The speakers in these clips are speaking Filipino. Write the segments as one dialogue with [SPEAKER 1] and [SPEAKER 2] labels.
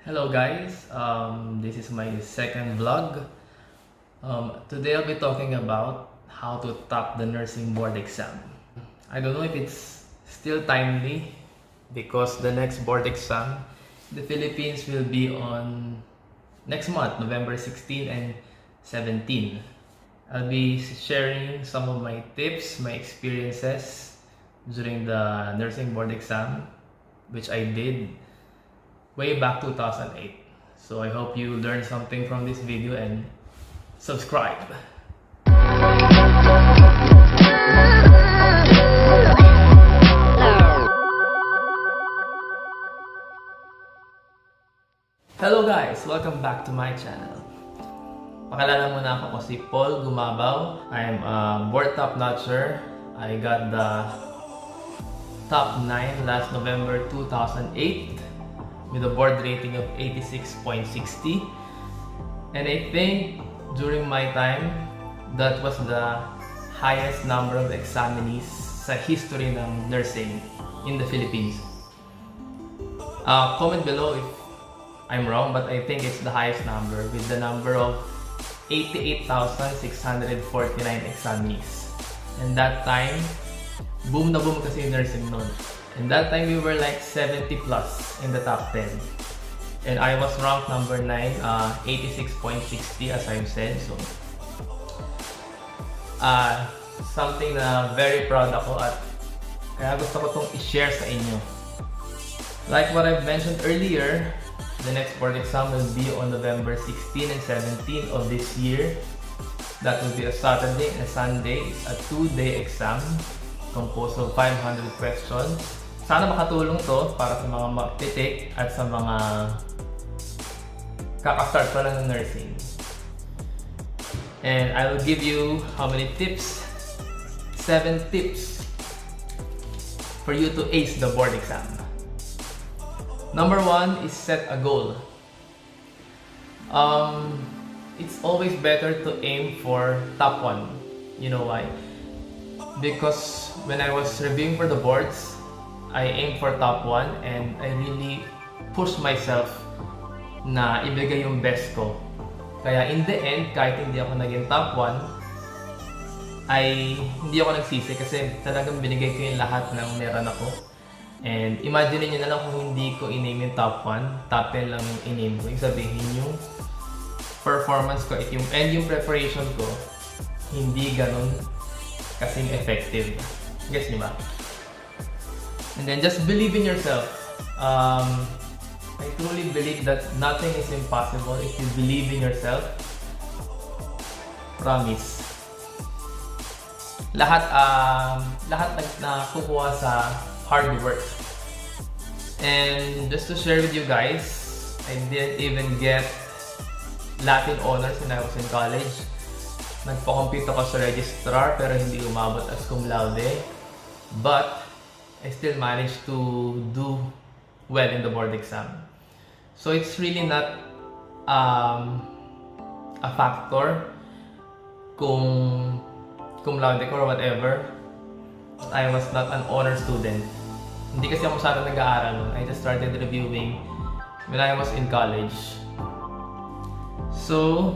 [SPEAKER 1] Hello guys, this is my second vlog. Today I'll be talking about how to top the nursing board exam. I don't know if it's still timely because the next board exam in the Philippines will be on next month, November 16 and 17. I'll be sharing some of my tips, my experiences during the nursing board exam, which I did way back 2008. So I hope you learned something from this video and subscribe. Hello guys! Welcome back to my channel. Pakilala muna ako si Paul Gumabao. I'm a board top-notcher. I got the top 9 last November 2008 with a board rating of 86.60, and I think during my time that was the highest number of examinees sa history ng nursing in the Philippines. Comment below if I'm wrong, but I think it's the highest number with the number of 88,649 examinees. And that time, boom na boom kasi yung nursing noon. And that time we were like 70 plus in the top 10. And I was ranked number 9, 86.60 as I've said. So, something na very proud ako at kaya gusto ko itong i-share sa inyo. Like what I've mentioned earlier, the next board exam will be on November 16 and 17 of this year. That will be a Saturday and a Sunday. It's a 2-day exam composed of 500 questions. Sana makatulong to para sa mga magtitik at sa mga kakastart pa lang ng nursing. And I will give you how many tips? 7 tips for you to ace the board exam. Number 1 is set a goal. It's always better to aim for top 1. You know why? Because when I was reviewing for the boards, I aimed for top 1 and I really pushed myself na ibigay yung best ko. Kaya in the end, kahit hindi ako naging top 1, ay hindi ako nagsisi kasi talagang binigay ko yung lahat ng meron ako. And imagine niyo na lang kung hindi ko in-name yung top 1, top 10 lang yung in-name ko. Ibig sabihin yung performance ko and yung preparation ko hindi ganun kasing effective. Guess niyo ba? And then just believe in yourself. I truly believe that nothing is impossible if you believe in yourself. Promise. Lahat nakukuha sa hard work. And just to share with you guys, I didn't even get Latin honors when I was in college. Nagpa-compete ako sa registrar pero hindi umabot as cum laude. But I still managed to do well in the board exam. So it's really not a factor kung cum laude ko or whatever. I was not an honor student. Hindi kasi ako masyadong nag-aaral nun. I just started reviewing when I was in college. So,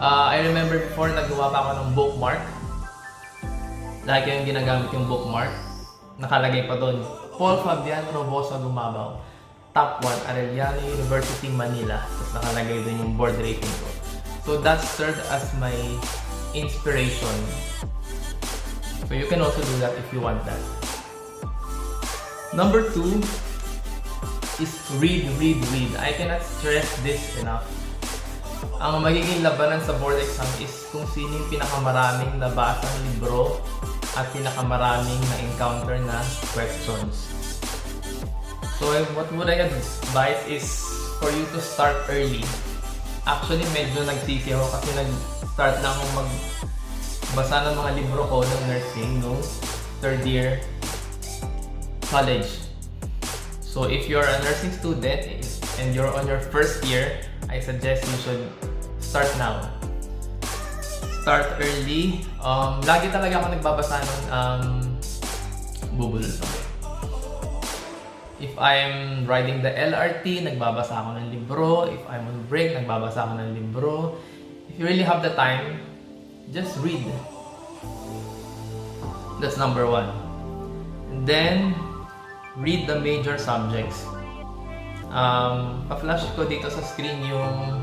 [SPEAKER 1] I remember before nagawa pa ako ng bookmark. Lagi yung ginagamit yung bookmark. Nakalagay pa doon, Paul Fabian Gumabao, top 1, Arellano University, Manila. Tapos nakalagay doon yung board rating ko. So that served as my inspiration. So you can also do that if you want that. Number 2 is read. I cannot stress this enough. Ang magiging labanan sa board exam is kung sino yung pinakamaraming nabasang libro at pinakamaraming na-encounter na questions. So what would I advise is for you to start early. Actually, medyo nagsisi ako kasi nag-start na akong magbasa ng mga libro ko ng nursing no 3rd year college. So if you're a nursing student and you're on your 1st year, I suggest you should start now. Start early. Lagi talaga ako nagbabasa ng bubulol. If I'm riding the LRT, nagbabasa ako ng libro. If I'm on break, nagbabasa ako ng libro. If you really have the time, just read. That's number 1. And then, read the major subjects. Pa-flash ko dito sa screen yung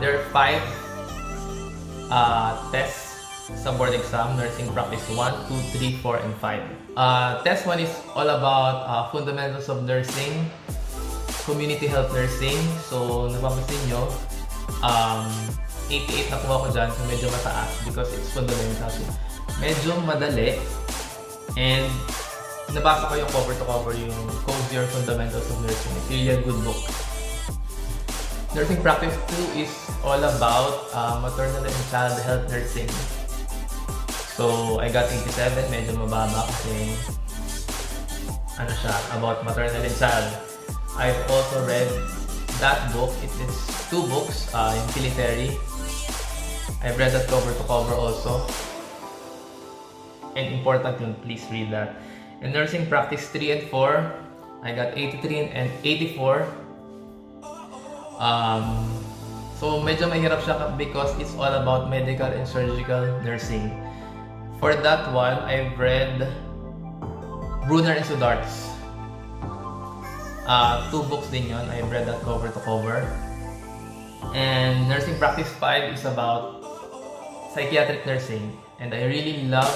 [SPEAKER 1] there are 5 tests sa board exam, nursing practice 1, 2, 3, 4, and 5. Test 1 is all about fundamentals of nursing, community health nursing. So, napapansin nyo, 88 nakuha ko dyan, so medyo mataas because it's fundamentals. Medyo madali, and nabasa ko yung cover to cover yung Cozier Fundamentals of Nursing. It's really a good book. Nursing Practice 2 is all about maternal and child health nursing. So, I got 87, medyo mababa kasi ano siya, about maternal and child. I've also read that book. It is 2 books, in military. I've read that cover to cover also. And important yun, please read that. In Nursing Practice 3 and 4, I got 83 and 84. So medyo mahirap siya because it's all about medical and surgical nursing. For that one, I've read Brunner and Sudart's. 2 books din yun. I've read that cover to cover. And Nursing Practice 5 is about psychiatric nursing. And I really love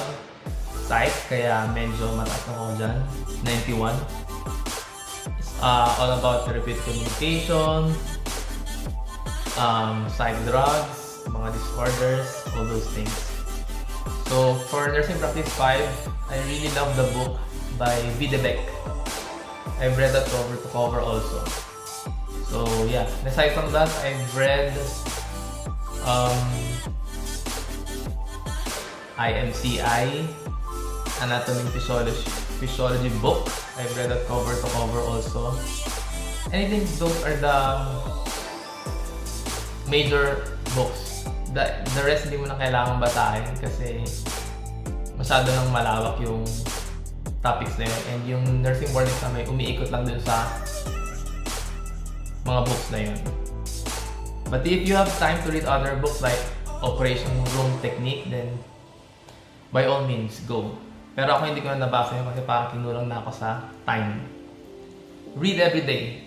[SPEAKER 1] psych, kaya medyo mataas na ako dyan. 91. It's all about therapeutic communication, psych drugs, mga disorders, all those things. So for Nursing Practice 5, I really love the book by Videbeck. I've read that cover to cover also. So yeah, aside from that, I've read IMCI, Anatomy and Physiology book. I've read that cover to cover also. And I think those are the major books. The rest hindi mo na kailangan basahin kasi masyado nang malawak yung topics na yun. And yung nursing board exam ay umiikot lang dun sa mga books na yun. But if you have time to read other books like Operation Room Technique, then by all means, go. Pero ako hindi ko na nabasa yun kasi parang kinulang na ako sa time. Read every day.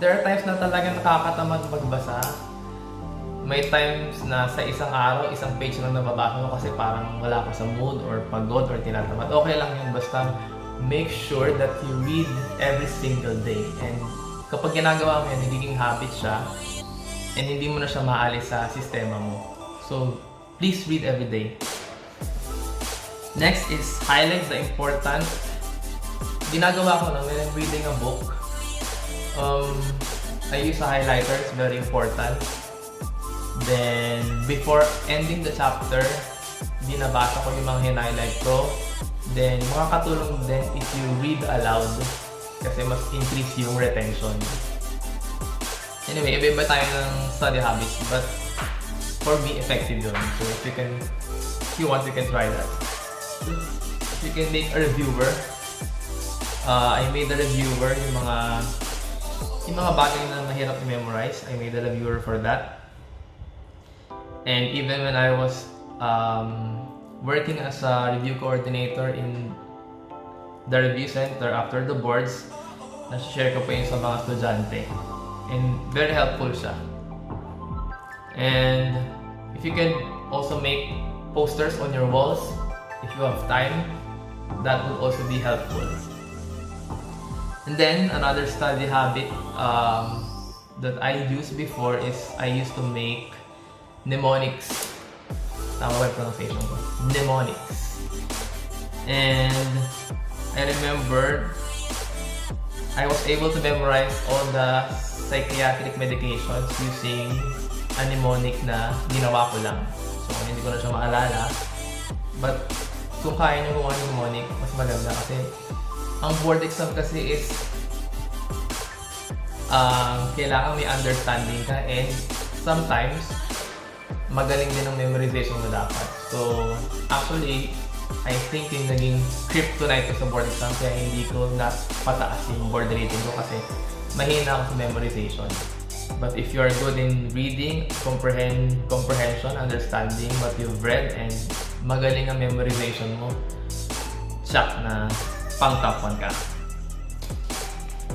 [SPEAKER 1] There are times na talagang nakakatamad magbasa. May times na sa isang araw, isang page lang nababasa ko kasi parang wala ako sa mood or pagod or tinatamad. Okay lang yun, basta make sure that you read every single day. And kapag ginagawa mo yan, nagiging habit siya and hindi mo na siya maalis sa sistema mo. So, please read every day. Next is highlights the important. Ginagawa ko na when I'm reading a book, I use a highlighter. It's very important. Then, before ending the chapter, binabasa ko yung mga highlight ko. Then, makakatulong din if you read aloud kasi mas increase yung retention. Anyway, iba-iba tayo ng study habits, but for me, effective yun. So, if you want, you can try that. You can make a reviewer. I made a reviewer yung mga bagay na mahirap i-memorize. I made a reviewer for that. And even when I was working as a review coordinator in the review center after the boards, nasi-share ko pa yun sa mga estudyante. And very helpful siya. And if you can also make posters on your walls, if you have time, that will also be helpful. And then another study habit that I used before is I used to make mnemonics. Tama ba yung pronunciation ko? Mnemonics. And I remember I was able to memorize all the psychiatric medications using a mnemonic na ginawa ko lang. So hindi ko na siya maalala. But kung kaya nyo gumawa ng mnemonic, mas maganda kasi ang board exam kasi is kailangan may understanding ka and sometimes magaling din ang memorization mo dapat. So actually, I think yung naging kryptonite ko sa board exam kaya hindi ko napataas yung board rating ko kasi mahina ako sa memorization. But if you are good in reading, comprehension, understanding what you've read, and magaling ang memorization mo, check na pang top 1 ka.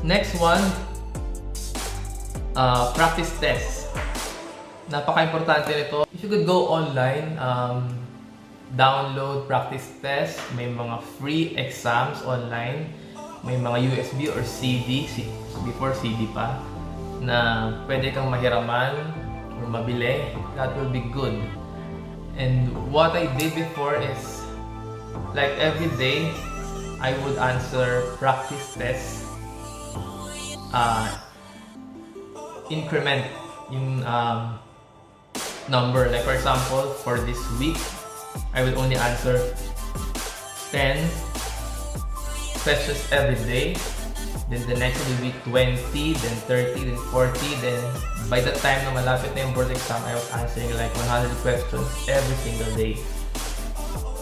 [SPEAKER 1] Next one, practice test. Napaka-importante nito. If you could go online, download practice test. May mga free exams online. May mga USB or CD, before CD pa, na pwede kang mahiraman or mabili. That will be good. And what I did before is, like every day, I would answer practice test. Increment yung number. Like for example, for this week, I will only answer 10 questions every day. Then the next will be 20, then 30, then 40. Then by the time na malapit na yung board exam, I was answering like 100 questions every single day.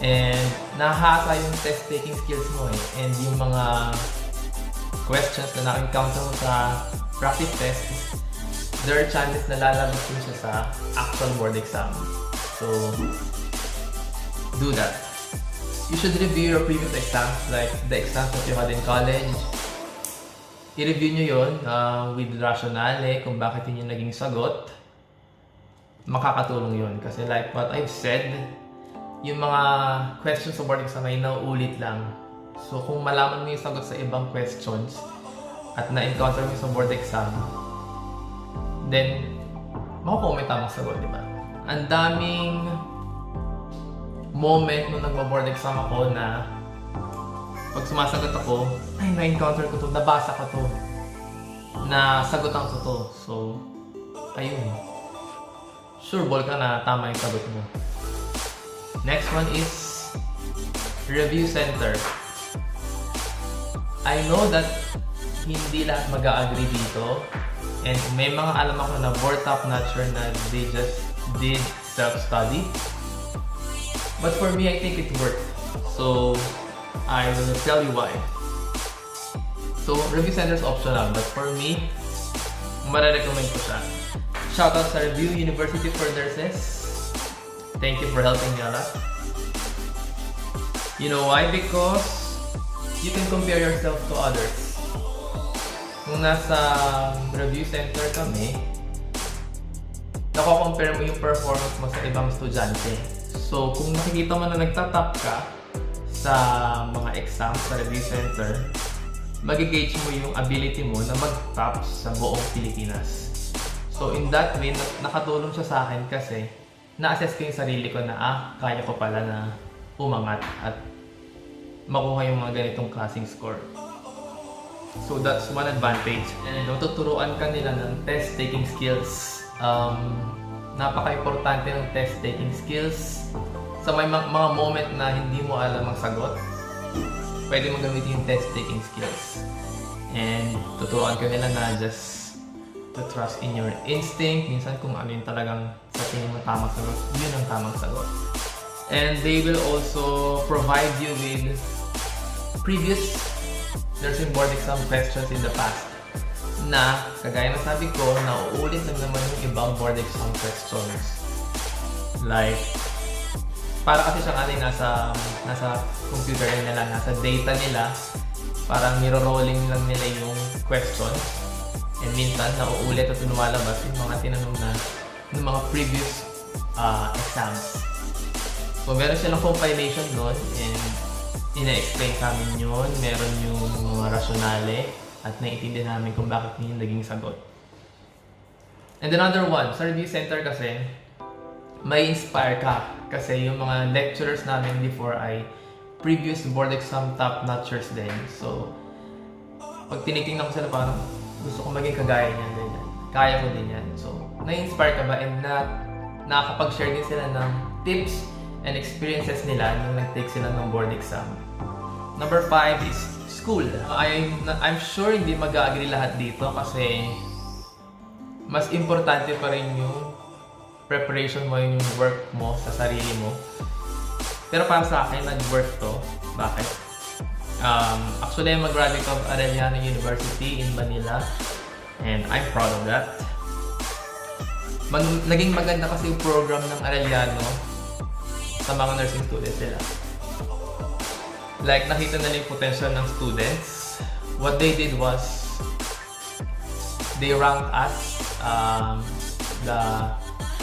[SPEAKER 1] And nahasa yung test-taking skills mo eh. And yung mga questions na na-encounter mo sa practice test, there are chances na lalabas din siya sa actual board exam. So, do that. You should review your previous exams, like the exams that you had in college. I-review nyo yun with rationale kung bakit yun yung naging sagot. Makakatulong yun. Kasi like what I've said, yung mga questions sa board exam ay nauulit lang. So kung malaman mo yung sagot sa ibang questions at na-encounter mo sa board exam, then makukuha mo yung tamang sagot, di ba? Ang daming moment nung nagba-board exam ako na pag sumasagot ako, ay na-encounter ko to, nabasa ko to, nasagotan ko to. So, ayun. Sure ball ka na tama yung sagot mo. Next one is review center. I know that hindi lahat mag-a-agree dito. And may mga alam ako na board top-notcher na they just did self-study. But for me, I think it worked. So, I will tell you why. So, review center is optional. But for me, mare-recommend ko siya. Shoutout sa Review University for Nurses. Thank you for helping me a lot. You know why? Because you can compare yourself to others. Kung nasa review center kami, nako-compare mo yung performance mo sa ibang estudyante. So, kung nakikita mo na nagtatap ka sa mga exams sa review center, mag-gauge mo yung ability mo na mag-top sa buong Pilipinas. So, in that way, nakatulong siya sa akin kasi na-assess ko yung sarili ko na kaya ko pala na umangat at makuha yung mga ganitong klaseng score. So that's one advantage. And tuturuan ka nila ng test-taking skills. Napaka-importante ng test-taking skills. Sa may mga moment na hindi mo alam ang sagot, pwede mo gamitin yung test-taking skills. And tuturuan ka nila na just to trust in your instinct. Minsan kung ano yung talagang sa tingin mo tamang sagot, yun ang tamang sagot. And they will also provide you with previous nursing board exam questions in the past na, kagaya na sabi ko, nauulit lang naman yung ibang board exam questions. Like, para kasi siyang nasa computer nila, nasa data nila, parang niro-rolling lang nila yung questions. And minsan, nauulit at lumalabas yung mga tinanong na ng mga previous exams. So, meron silang compilation nun and ina-explain sa amin yun. Meron yung mga rasyonale at naiintindihan namin kung bakit yun naging sagot. And another one, sa review center kasi, may inspire ka. Kasi yung mga lecturers namin before ay previous board exam top-notchers din. So, pag tinitingnan ko sila parang gusto ko maging kagaya niyan, ganyan. Kaya ko din yan. So, na-inspire ka ba? And nakakapag-share din sila ng tips and experiences nila nung nag-take sila ng board exam. Number 5 is school. I'm sure hindi mag-agree lahat dito kasi mas importante pa rin yung preparation mo, yung work mo sa sarili mo Pero para sa akin, nag-work to. Bakit? Actually, I'm a graduate of Arellano University in Manila. And I'm proud of that. Naging maganda kasi yung program ng Arellano sa mga nursing students nila. Like, nakita nila yung potential ng students. What they did was, they ranked us the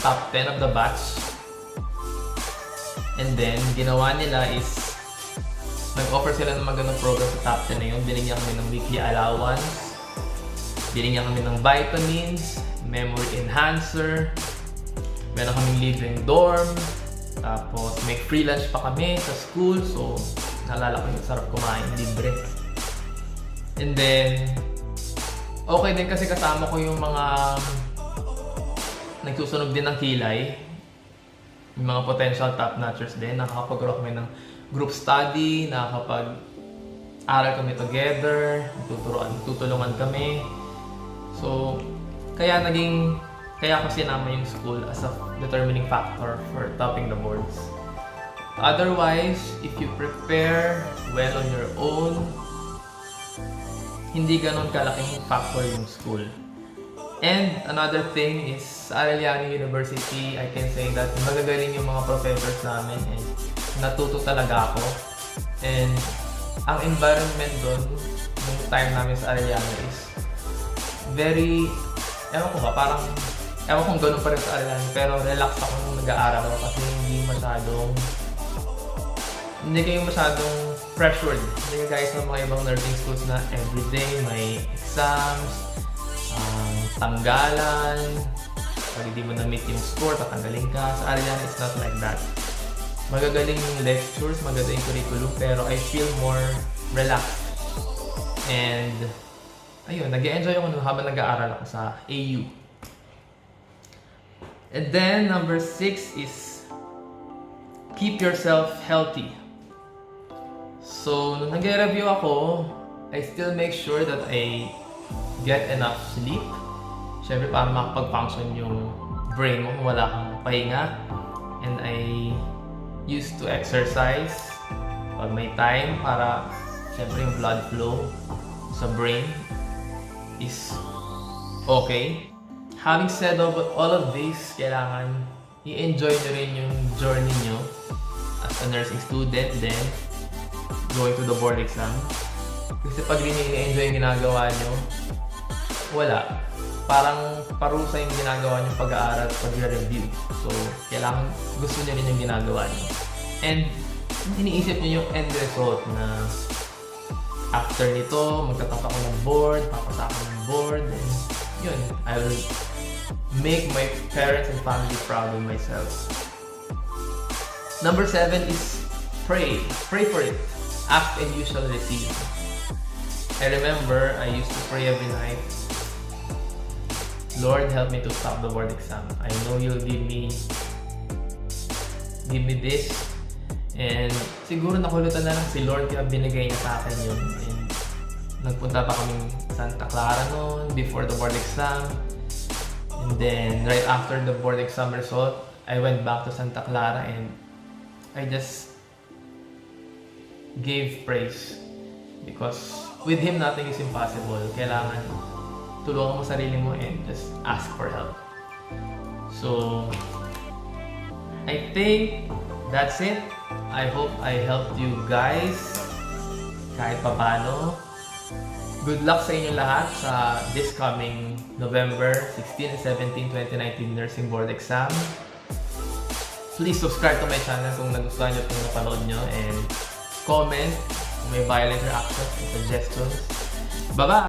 [SPEAKER 1] top 10 of the batch. And then, ginawa nila is, nag-offer sila ng magandang program sa top 10 na yun. Binigyan kami ng weekly allowance. Binigyan kami ng vitamins, memory enhancer, meron kaming libreng dorm, tapos may free lunch pa kami sa school, so naalala ko yung sarap kumain, libre. And then, okay din kasi kasama ko yung mga nagsusunog din ng kilay, yung mga potential top-notchers din, nakakapag-grow kami ng group study, nakakapag-aral kami together, tutulungan kami. So, kaya ko sinama yung school as a determining factor for topping the boards. Otherwise, if you prepare well on your own, hindi ganun kalaking factor yung school. And another thing is, sa Arellano University, I can say that magagaling yung mga professors namin and natuto talaga ako. And ang environment doon, yung time namin sa Arellano is very, ewan ko ba, parang, ewan kung ganun pa rin sa Arellano, pero relax ako nung nag-aaral ako kasi hindi kayo masyadong pressured. Hindi guys ng mga ibang nursing schools na everyday may exams, tanggalan, pag hindi mo na-meet yung score, tatanggalin ka. Sa Arellano, it's not like that. Magagaling yung lectures, magagaling yung curriculum, pero I feel more relaxed. And ayun, nag-e-enjoy ako nun habang nag-aaral ako sa AU. And then, number 6 is keep yourself healthy. So, nung nag-review ako, I still make sure that I get enough sleep. Siyempre, para makapag-function yung brain mo kung wala kang pahinga. And I used to exercise pag may time para siyempre yung blood flow sa brain is okay. Having said all of this, kailangan i-enjoy nyo rin yung journey nyo as a nursing student, then going to the board exam. Kasi pag di nyo i-enjoy yung ginagawa nyo, wala. Parang parusa yung ginagawa nyo pag-aaral at pag-review. So, kailangan gusto nyo rin yung ginagawa nyo. And iniisip nyo yung end result na after nito, magtatapos ako ng board, papasa ako ng board, and yun, I will make my parents and family proud of myself. Number 7 is pray. Pray for it. Act and you shall receive. I remember I used to pray every night, Lord, help me to stop the board exam. I know you'll give me this. And siguro nakulutan na lang si Lord kaya binigay niya sa akin yun. And nagpunta pa kaming Santa Clara noon before the board exam. And then right after the board exam result, I went back to Santa Clara and I just gave praise. Because with Him, nothing is impossible. Kailangan tulungan mo sarili mo and just ask for help. So, I think that's it. I hope I helped you guys kahit papano. Good luck sa inyo lahat sa this coming November 16 and 17, 2019 Nursing Board Exam. Please subscribe to my channel kung nagustuhan nyo itong napanood nyo and comment kung may violent reactions and suggestions. Bye-bye!